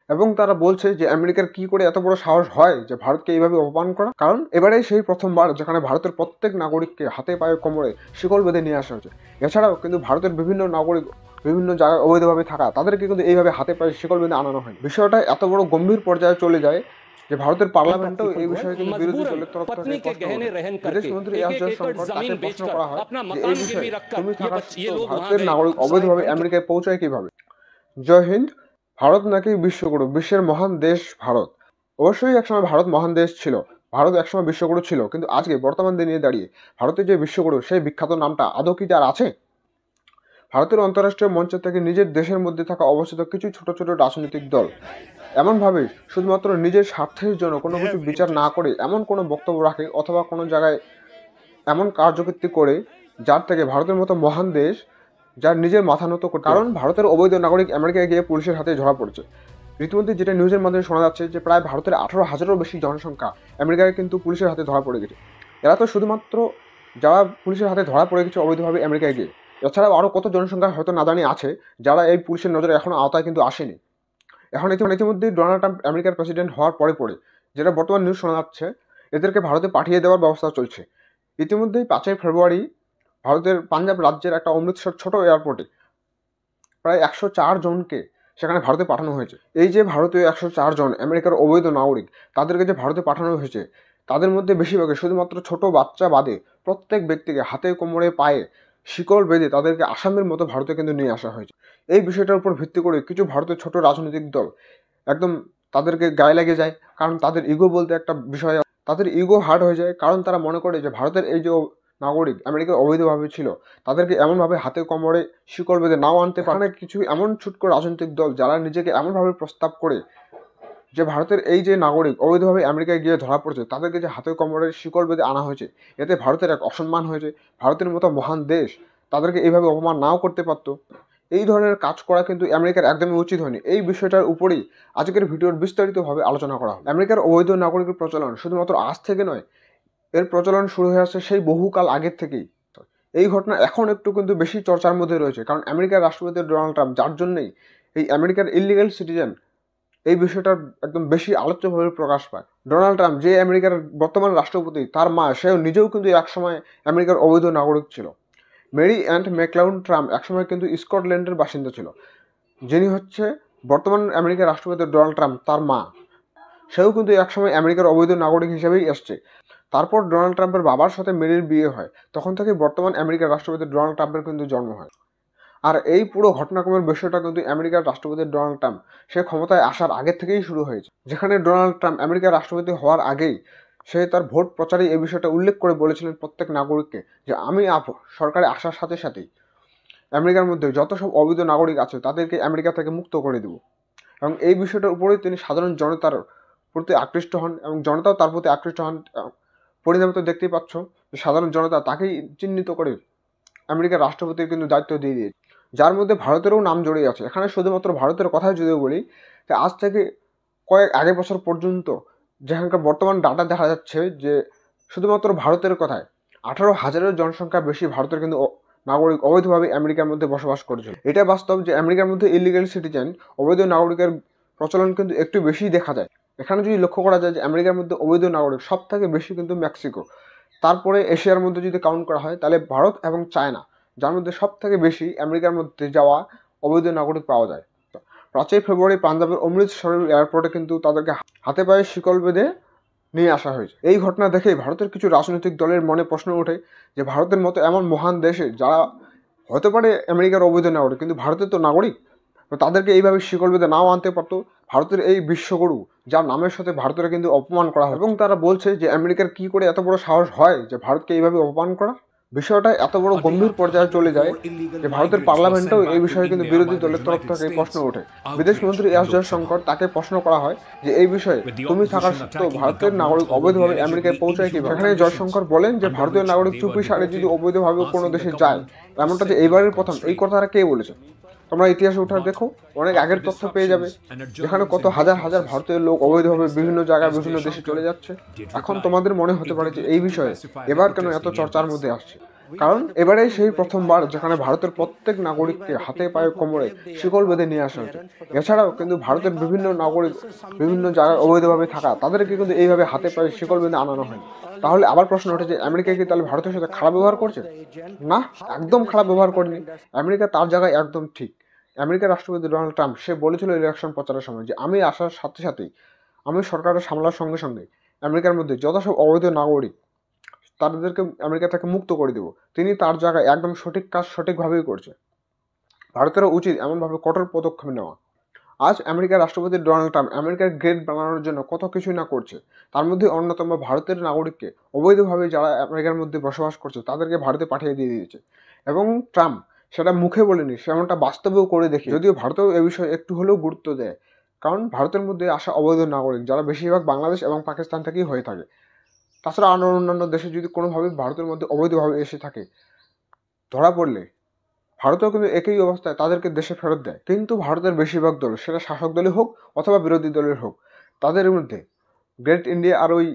এবং তারা বলছে যে আমেরিকার কি করে এত বড় সাহস হয় যে ভারতকে এইভাবে অপমান করা। কারণ এবারে সেই প্রথমবার যেখানে ভারতের প্রত্যেক নাগরিককে হাতে পায়ে কোমরে শিকল বেঁধে নিয়ে আসা হয়েছে। এছাড়াও কিন্তু ভারতের বিভিন্ন নাগরিক বিভিন্ন জায়গায় অবৈধভাবে থাকা তাদেরকে কিন্তু এইভাবে হাতে পায়ে শিকল বেঁধে আনানো হয়। বিষয়টা এত বড় গম্ভীর পর্যায়ে চলে যায় যে ভারতের পার্লামেন্টেও এই বিষয়ে কিন্তু বিরোধী দলের তরফ থেকে প্রশ্ন ওঠে। বিদেশমন্ত্রী এস জয়শঙ্কর তাকে প্রশ্ন করা হয় যে এই বিষয়ে তুমি থাকা সত্ত্বেও ভারতের নাগরিক অবৈধভাবে আমেরিকায় পৌঁছায় কিভাবে। জয় হিন্দ। ভারত নাকি বিশ্বগুরু, বিশ্বের মহান দেশ ভারত। অবশ্যই একসময় ভারত মহান দেশ ছিল, ভারত একসময় বিশ্বগুরু ছিল, কিন্তু আজকে বর্তমান দিনে দাঁড়িয়ে ভারতের যে বিশ্বগুরু সেই বিখ্যাত নামটা আদৌ কি যার আছে? ভারতের অন্তর্রাষ্ট্রীয় মঞ্চ থেকে নিজের দেশের মধ্যে থাকা অবস্থিত কিছু ছোট ছোট রাজনৈতিক দল এমনভাবে শুধুমাত্র নিজের স্বার্থের জন্য কোনো কিছু বিচার না করে এমন কোনো বক্তব্য রাখে অথবা কোনো জায়গায় এমন কার্যকৃতি করে যার থেকে ভারতের মতো মহান দেশ যার নিজের মাথা নত করে। কারণ ভারতের অবৈধ নাগরিক আমেরিকায় গিয়ে পুলিশের হাতে ধরা পড়েছে। রীতিমধ্যে যেটা নিউজের মাধ্যমে শোনা যাচ্ছে যে প্রায় ভারতের 18,000-এরও বেশি জনসংখ্যা আমেরিকায় কিন্তু পুলিশের হাতে ধরা পড়ে গেছে। এরা তো শুধুমাত্র যারা পুলিশের হাতে ধরা পড়ে গেছে অবৈধভাবে আমেরিকায় গিয়ে, এছাড়াও আরও কত জনসংখ্যা হয়তো না জানি আছে যারা এই পুলিশের নজরে এখনো আওতায় কিন্তু আসেনি। এখন ইতিমধ্যেই ডোনাল্ড ট্রাম্প আমেরিকার প্রেসিডেন্ট হওয়ার পরে যেটা বর্তমান নিউজ শোনা যাচ্ছে এদেরকে ভারতে পাঠিয়ে দেওয়ার ব্যবস্থা চলছে। ইতিমধ্যেই 5ই ফেব্রুয়ারি ভারতের পাঞ্জাব রাজ্যের একটা অমৃতসর ছোট এয়ারপোর্টে প্রায় 104 জনকে সেখানে ভারতে পাঠানো হয়েছে। এই যে ভারতীয় 104 জন আমেরিকার অবৈধ নাগরিক তাদেরকে যে ভারতে পাঠানো হয়েছে তাদের মধ্যে বেশিরভাগই শুধুমাত্র ছোট বাচ্চা বাদে প্রত্যেক ব্যক্তিকে হাতে কোমরে পায়ে শিকল বেঁধে তাদেরকে আসামের মতো ভারতে কিন্তু নিয়ে আসা হয়েছে। এই বিষয়টার উপর ভিত্তি করে কিছু ভারতের ছোট রাজনৈতিক দল একদম তাদেরকে গায়ে লেগে যায়, কারণ তাদের ইগো বলতে একটা বিষয়, তাদের ইগো হার্ট হয়ে যায়। কারণ তারা মনে করে যে ভারতের এই যে নাগরিক আমেরিকায় অবৈধভাবে ছিল তাদেরকে এমনভাবে হাতে কোমরে শিকল বেঁধে নাও আনতে পারে। কিছু এমন ছুটকো রাজনৈতিক দল যারা নিজেকে এমনভাবে প্রস্তাব করে যে ভারতের এই যে নাগরিক অবৈধভাবে আমেরিকায় গিয়ে ধরা পড়েছে তাদেরকে যে হাতে কোমরে শিকল বেঁধে আনা হয়েছে এতে ভারতের এক অসম্মান হয়েছে। ভারতের মতো মহান দেশ তাদেরকে এইভাবে অপমান নাও করতে পারতো। এই ধরনের কাজ করা কিন্তু আমেরিকার একদমই উচিত হয়নি। এই বিষয়টার উপরেই আজকের ভিডিওর বিস্তারিতভাবে আলোচনা করা হবে। আমেরিকার অবৈধ নাগরিকের প্রচলন শুধুমাত্র আজ থেকে নয়, এর প্রচলন শুরু হয়ে আসছে সেই বহুকাল আগের থেকেই। এই ঘটনা এখন একটু কিন্তু বেশি চর্চার মধ্যে রয়েছে, কারণ আমেরিকার রাষ্ট্রপতি ডোনাল্ড ট্রাম্প যার জন্যই এই আমেরিকার ইলিগাল সিটিজেন এই বিষয়টা একদম বেশি আলোচ্যভাবে প্রকাশ পায়। ডোনাল্ড ট্রাম্প যে আমেরিকার বর্তমান রাষ্ট্রপতি তার মা সেও নিজেও কিন্তু একসময় আমেরিকার অবৈধ নাগরিক ছিল। মেরি অ্যান্ড ম্যাকলাউন ট্রাম্প একসময় কিন্তু স্কটল্যান্ডের বাসিন্দা ছিল। যিনি হচ্ছে বর্তমান আমেরিকার রাষ্ট্রপতি ডোনাল্ড ট্রাম্প তার মা, সেও কিন্তু একসময় আমেরিকার অবৈধ নাগরিক হিসেবেই এসছে। তারপর ডোনাল্ড ট্রাম্পের বাবার সাথে মেরির বিয়ে হয়, তখন থেকে বর্তমান আমেরিকার রাষ্ট্রপতি ডোনাল্ড ট্রাম্পের কিন্তু জন্ম হয়। আর এই পুরো ঘটনাক্রমের বিষয়টা কিন্তু আমেরিকার রাষ্ট্রপতি ডোনাল্ড ট্রাম্প সে ক্ষমতায় আসার আগে থেকেই শুরু হয়েছে। যেখানে ডোনাল্ড ট্রাম্প আমেরিকার রাষ্ট্রপতি হওয়ার আগেই সে তার ভোট প্রচারে এই বিষয়টা উল্লেখ করে বলেছিলেন প্রত্যেক নাগরিককে যে আমি সরকারে আসার সাথে সাথেই আমেরিকার মধ্যে যত সব অবৈধ নাগরিক আছে তাদেরকে আমেরিকা থেকে মুক্ত করে দেব। এবং এই বিষয়টার উপরেই তিনি সাধারণ জনতার প্রতি আকৃষ্ট হন এবং জনতাও তার প্রতি আকৃষ্ট হন। পরিণামে তো দেখতেই পাচ্ছ যে সাধারণ জনতা তাকেই চিহ্নিত করে আমেরিকার রাষ্ট্রপতির কিন্তু দায়িত্ব দিয়ে দিয়েছে, যার মধ্যে ভারতেরও নাম জড়িয়ে আছে। এখানে শুধুমাত্র ভারতের কথাই যদিও বলি যে আজ থেকে কয়েক আগে বছর পর্যন্ত যেখানকার বর্তমান ডাটা দেখা যাচ্ছে যে শুধুমাত্র ভারতের কথায় 18,000-এর জনসংখ্যা বেশি ভারতের কিন্তু নাগরিক অবৈধভাবে আমেরিকার মধ্যে বসবাস করেছিল। এটা বাস্তব যে আমেরিকার মধ্যে ইলিগাল সিটিজেন অবৈধ নাগরিকের প্রচলন কিন্তু একটু বেশি দেখা যায়। এখানে যদি লক্ষ্য করা যায় যে আমেরিকার মধ্যে অবৈধ নাগরিক সব থেকে বেশি কিন্তু মেক্সিকো, তারপরে এশিয়ার মধ্যে যদি কাউন্ট করা হয় তাহলে ভারত এবং চায়না, যার মধ্যে সব থেকে বেশি আমেরিকার মধ্যে যাওয়া অবৈধ নাগরিক পাওয়া যায়। 5ই ফেব্রুয়ারি পাঞ্জাবের অমৃতসরের এয়ারপোর্টে কিন্তু তাদেরকে হাতে পায়ে শিকল বেঁধে নিয়ে আসা হয়েছে। এই ঘটনা দেখেই ভারতের কিছু রাজনৈতিক দলের মনে প্রশ্ন ওঠে যে ভারতের মতো এমন মহান দেশে যারা হতে পারে আমেরিকার অবৈধ নাগরিক কিন্তু ভারতের তো নাগরিক, তাদেরকে এইভাবে শিকল বেঁধে নাও আনতে পারতো। ভারতের এই বিশ্বগুরু যার নামের সাথে ভারতের কিন্তু অপমান করা হয় এবং তারা বলছে যে আমেরিকার কি করে এত বড় সাহস হয় যে ভারতকে এইভাবে অপমান করা। বিষয়টা এত বড় গম্ভীর পর্যায়ে চলে যায় যে ভারতের পার্লামেন্টেও এই বিষয়ে কিন্তু বিরোধী দলের তরফ থেকে প্রশ্ন ওঠে। বিদেশমন্ত্রী এস জয়শঙ্কর তাকে প্রশ্ন করা হয় যে এই বিষয়ে তুমি থাকার সত্ত্বেও ভারতের নাগরিক অবৈধভাবে আমেরিকায় পৌঁছায় কিভাবে। সেখানে জয়শঙ্কর বলেন যে ভারতীয় নাগরিক চুপি সারে যদি অবৈধভাবে কোনো দেশে যায় এমনটা যে এইবারের প্রথম, এই কথাটা কে বলেছে তোমরা ইতিহাসে উঠে দেখো, অনেক আগের তথ্য পেয়ে যাবে যেখানে কত হাজার হাজার ভারতীয় লোক অবৈধভাবে বিভিন্ন জায়গায় বিভিন্ন দেশে চলে যাচ্ছে। এখন তোমাদের মনে হতে পারে যে এই বিষয়ে এবার কেন এত চর্চার মধ্যে আসছে। কারণ এবারেই সেই প্রথমবার যেখানে ভারতের প্রত্যেক নাগরিককে হাতে পায়ে কোমরে শিকল বেঁধে নিয়ে আসা হয়েছে। এছাড়াও কিন্তু ভারতের বিভিন্ন নাগরিক বিভিন্ন জায়গায় অবৈধভাবে থাকা তাদেরকে কিন্তু এইভাবে হাতে পায়ে শিকল বেঁধে আনানো হয়নি। তাহলে আবার প্রশ্ন ওঠে যে আমেরিকা কি তাহলে ভারতের সাথে খারাপ ব্যবহার করছে? না, একদম খারাপ ব্যবহার করেনি। আমেরিকা তার জায়গায় একদম ঠিক। আমেরিকার রাষ্ট্রপতি ডোনাল্ড ট্রাম্প সে বলেছিল ইলেকশন প্রচারের সময় যে আমি আসার সাথে সাথেই আমি সরকারের সামলার সঙ্গে সঙ্গে আমেরিকার মধ্যে যত সব অবৈধ নাগরিক তাদেরকে আমেরিকা থেকে মুক্ত করে দেব। তিনি তার জায়গায় একদম সঠিক কাজ সঠিকভাবেই করছে। ভারতেরও উচিত এমনভাবে কঠোর পদক্ষেপ নেওয়া। আজ আমেরিকার রাষ্ট্রপতি ডোনাল্ড ট্রাম্প আমেরিকার গ্রেট বানানোর জন্য কত কিছুই না করছে। তার মধ্যে অন্যতম ভারতের নাগরিককে অবৈধভাবে যারা আমেরিকার মধ্যে বসবাস করছে তাদেরকে ভারতে পাঠিয়ে দিয়ে দিয়েছে। এবং ট্রাম্প সেটা মুখে বলেনি, সেমনটা বাস্তবেও করে দেখি। যদিও ভারতেও এ বিষয়ে একটু হলেও গুরুত্ব দেয়, কারণ ভারতের মধ্যে আসা অবৈধ নাগরিক যারা বেশিরভাগ বাংলাদেশ এবং পাকিস্তান থেকেই হয়ে থাকে। তাছাড়া আরও অন্যান্য দেশে যদি কোনোভাবে ভারতের মধ্যে অবৈধভাবে এসে থাকে ধরা পড়লে ভারতেও কিন্তু একই অবস্থায় তাদেরকে দেশে ফেরত দেয়। কিন্তু ভারতের বেশিরভাগ দল, সেটা শাসক দলই হোক অথবা বিরোধী দলের হোক, তাদের মধ্যে গ্রেট ইন্ডিয়া আর ওই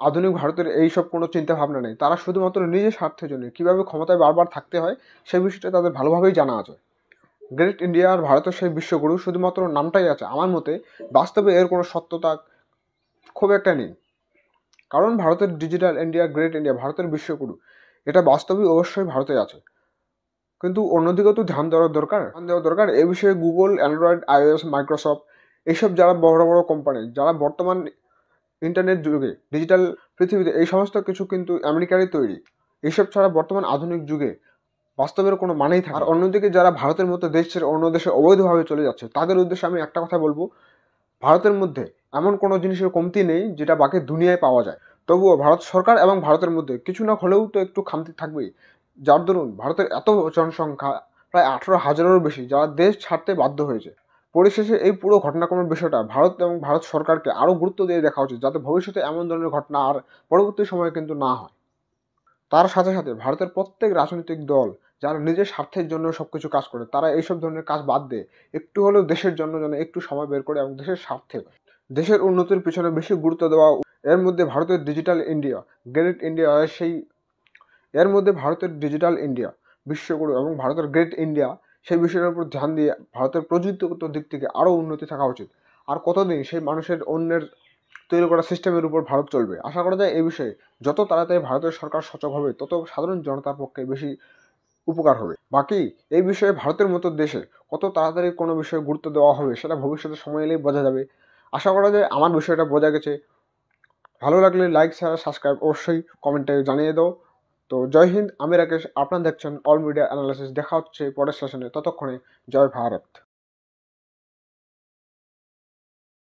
আধুনিক ভারতের এইসব কোনো চিন্তা ভাবনা নেই। তারা শুধুমাত্র নিজের স্বার্থের জন্য কীভাবে ক্ষমতায় বারবার থাকতে হয় সেই বিষয়টা তাদের ভালোভাবেই জানা আছে। গ্রেট ইন্ডিয়া আর ভারতের সেই বিশ্বগুরু শুধুমাত্র নামটাই আছে। আমার মতে বাস্তবে এর কোনো সত্যতা খুব একটা নেই। কারণ ভারতের ডিজিটাল ইন্ডিয়া, গ্রেট ইন্ডিয়া, ভারতের বিশ্বগুরু, এটা বাস্তবেই অবশ্যই ভারতে আছে। কিন্তু অন্যদিকেও তো ধ্যান দেওয়া দরকার। এই বিষয়ে গুগল, অ্যান্ড্রয়েড, iOS, মাইক্রোসফট, এইসব যারা বড় বড় কোম্পানি, যারা বর্তমান ইন্টারনেট যুগে ডিজিটাল পৃথিবীতে এই সমস্ত কিছু কিন্তু আমেরিকারই তৈরি। এইসব ছাড়া বর্তমান আধুনিক যুগে বাস্তবের কোনো মানেই থাকে। আর অন্যদিকে যারা ভারতের মতো দেশ ছেড়ে অন্য দেশে অবৈধভাবে চলে যাচ্ছে তাদের উদ্দেশ্যে আমি একটা কথা বলবো, ভারতের মধ্যে এমন কোনো জিনিসের কমতি নেই যেটা বাকি দুনিয়ায় পাওয়া যায়। তবুও ভারত সরকার এবং ভারতের মধ্যে কিছু না হলেও তো একটু খামতি থাকবেই। যার দরুন ভারতের এত জনসংখ্যা প্রায় 18,000-এরও বেশি যারা দেশ ছাড়তে বাধ্য হয়েছে। পরিশেষে এই পুরো ঘটনাক্রমের বিষয়টা ভারত এবং ভারত সরকারকে আরও গুরুত্ব দিয়ে দেখা উচিত, যাতে ভবিষ্যতে এমন ধরনের ঘটনা আর পরবর্তী সময়ে কিন্তু না হয়। তার সাথে সাথে ভারতের প্রত্যেক রাজনৈতিক দল যারা নিজের স্বার্থের জন্য সবকিছু কাজ করে, তারা এইসব ধরনের কাজ বাদ দিয়ে একটু হলেও দেশের জন্য যেন একটু সময় বের করে এবং দেশের স্বার্থে দেশের উন্নতির পিছনে বেশি গুরুত্ব দেওয়া। এর মধ্যে ভারতের ডিজিটাল ইন্ডিয়া, গ্রেট ইন্ডিয়া, ভারতের ডিজিটাল ইন্ডিয়া বিশ্বগুরু এবং ভারতের গ্রেট ইন্ডিয়া সেই বিষয়ের উপর ধ্যান দিয়ে ভারতের প্রযুক্তিগত দিক থেকে আরও উন্নতি থাকা উচিত। আর কতদিন সেই মানুষের অন্যের তৈরি করা সিস্টেমের উপর ভারত চলবে? আশা করা যায় এই বিষয়ে যত তাড়াতাড়ি ভারতের সরকার সচেতন হবে তত সাধারণ জনতার পক্ষে বেশি উপকার হবে। বাকি এই বিষয়ে ভারতের মতো দেশে কত তাড়াতাড়ি কোনো বিষয়ে গুরুত্ব দেওয়া হবে সেটা ভবিষ্যতে সময় এলেই বোঝা যাবে। আশা করা যায় আমার বিষয়টা বোঝা গেছে। ভালো লাগলে লাইক, শেয়ার, সাবস্ক্রাইব অবশ্যই কমেন্টে জানিয়ে দাও। তো জয় হিন্দ, আমি রাকেশ, আপনারা দেখছেন অল মিডিয়া অ্যানালাইসিস। দেখা হচ্ছে পরের সেশনে, ততক্ষণে জয় ভারত।